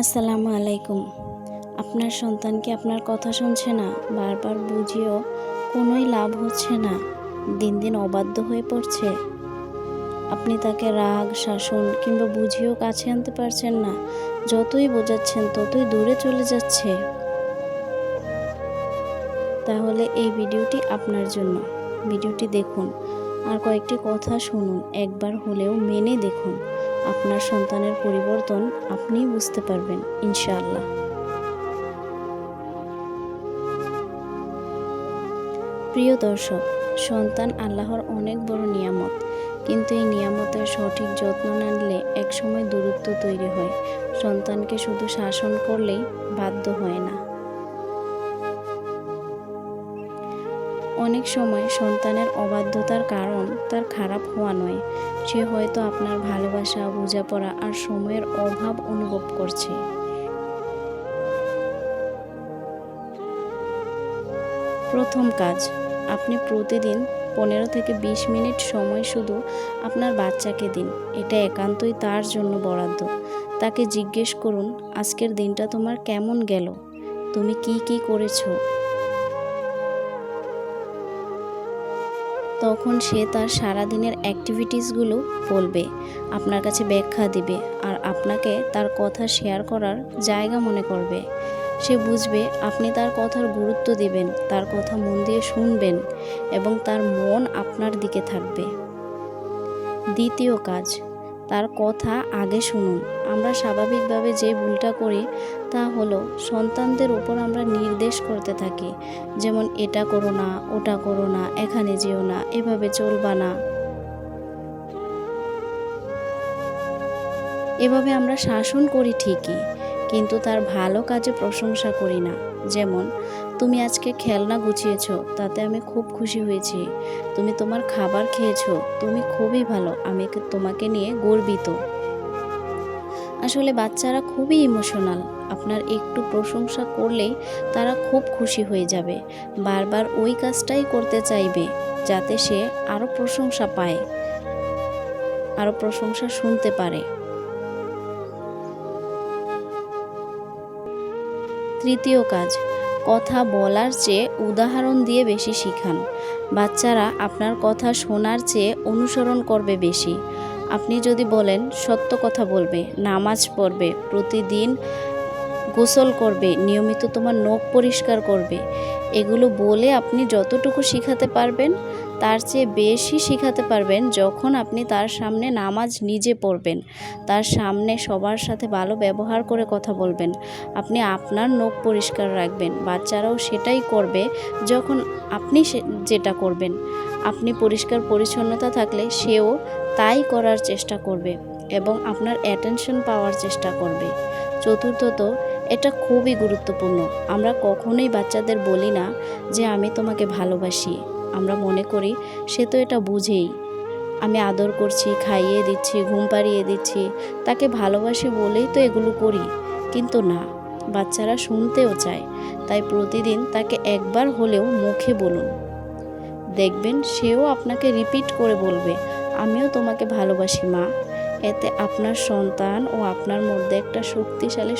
আসসালামু আলাইকুম। আপনার সন্তান কি আপনার কথা শুনছে না? বারবার বুঝিয়েও কোনোই লাভ হচ্ছে না, দিন দিন অবাধ্য হয়ে পড়ছে। আপনি তাকে রাগ, শাসন কিংবা বুঝিয়েও কাছে আনতে পারছেন না। যতই বোঝাচ্ছেন ততই দূরে চলে যাচ্ছে। তাহলে এই ভিডিওটি আপনার জন্য। ভিডিওটি দেখুন আর কয়েকটি কথা শুনুন, একবার হলেও মেনে দেখুন। আপনার সন্তানের পরিবর্তন আপনিই বুঝতে পারবেন ইনশাআল্লাহ। প্রিয় দর্শক, সন্তান আল্লাহর অনেক বড় নিয়ামত, কিন্তু এই নিয়ামতের সঠিক যত্ন না নিলে একসময় দূরত্ব তৈরি হয়। সন্তানকে শুধু শাসন করলেই বাধ্য হয় না। অনেক সময় সন্তানের অবাধ্যতার কারণ তার খারাপ হওয়া নয়, সে হয়তো আপনার ভালোবাসা, বোঝাপড়া আর সময়ের অভাব অনুভব করছে। প্রথম কাজ, আপনি প্রতিদিন 15 থেকে 20 মিনিট সময় শুধু আপনার বাচ্চাকে দিন। এটা একান্তই তার জন্য বরাদ্দ। তাকে জিজ্ঞেস করুন, আজকের দিনটা তোমার কেমন গেল? তুমি কি কি করেছো? তখন সে তার সারাদিনের অ্যাক্টিভিটিসগুলো বলবে, আপনার কাছে ব্যাখ্যা দিবে আর আপনাকে তার কথা শেয়ার করার জায়গা মনে করবে। সে বুঝবে আপনি তার কথার গুরুত্ব দিবেন, তার কথা মন দিয়ে শুনবেন এবং তার মন আপনার দিকে থাকবে। দ্বিতীয় কাজ, তার কথা আগে শুনুন। আমরা স্বাভাবিকভাবে যে ভুলটা করি তা হলো সন্তানদের উপর আমরা নির্দেশ করতে থাকি, যেমন এটা করো না, ওটা করো না, এখানে যেও না, এভাবে চলবা না। এভাবে আমরা শাসন করি ঠিকই, কিন্তু তার ভালো কাজে প্রশংসা করি না। যেমন, তুমি আজকে খেলনা গুছিয়েছো, তাতে আমি খুব খুশি হয়েছি। তুমি তোমার খাবার খেয়েছো, তুমি খুবই ভালো, আমি তোমাকে নিয়ে গর্বিত। আসলে বাচ্চারা খুবই ইমোশনাল। আপনার একটু প্রশংসা করলেই তারা খুব খুশি হয়ে যাবে, বারবার ওই কাজটাই করতে চাইবে, যাতে সে আরও প্রশংসা পায়, আরও প্রশংসা শুনতে পারে। তৃতীয় কাজ, কথা বলার চেয়ে উদাহরণ দিয়ে বেশি শিখান। বাচ্চারা আপনার কথা শোনার চেয়ে অনুসরণ করবে বেশি। আপনি যদি বলেন, সত্য কথা বলবে, নামাজ পড়বে, প্রতিদিন গোসল করবে, নিয়মিত তোমার নখ পরিষ্কার করবে, এগুলো বলে আপনি যতটুকু শিখাতে পারবেন তার চেয়ে বেশি শিখাতে পারবেন যখন আপনি তার সামনে নামাজ নিজে পড়বেন, তার সামনে সবার সাথে ভালো ব্যবহার করে কথা বলবেন, আপনি আপনার নখ পরিষ্কার রাখবেন। বাচ্চারাও সেটাই করবে যখন আপনি যেটা করবেন। আপনি পরিষ্কার পরিচ্ছন্নতা থাকলে সেও তাই করার চেষ্টা করবে এবং আপনার অ্যাটেনশন পাওয়ার চেষ্টা করবে। চতুর্থত, এটা খুবই গুরুত্বপূর্ণ, আমরা কখনোই বাচ্চাদের বলি না যে আমি তোমাকে ভালোবাসি। আমরা মনে করি সে তো এটা বুঝেই, আমি আদর করছি, খাইয়ে দিচ্ছি, ঘুম পাড়িয়ে দিচ্ছি, তাকে ভালোবাসি বলেই তো এগুলো করি। কিন্তু না, বাচ্চারা শুনতেও চায়। তাই প্রতিদিন তাকে একবার হলেও মুখে বলুন, দেখবেন সেও আপনাকে রিপিট করে বলবে, আমিও তোমাকে ভালোবাসি মা। এতে আপনার সন্তান ও আপনার মধ্যে একটা শক্তিশালী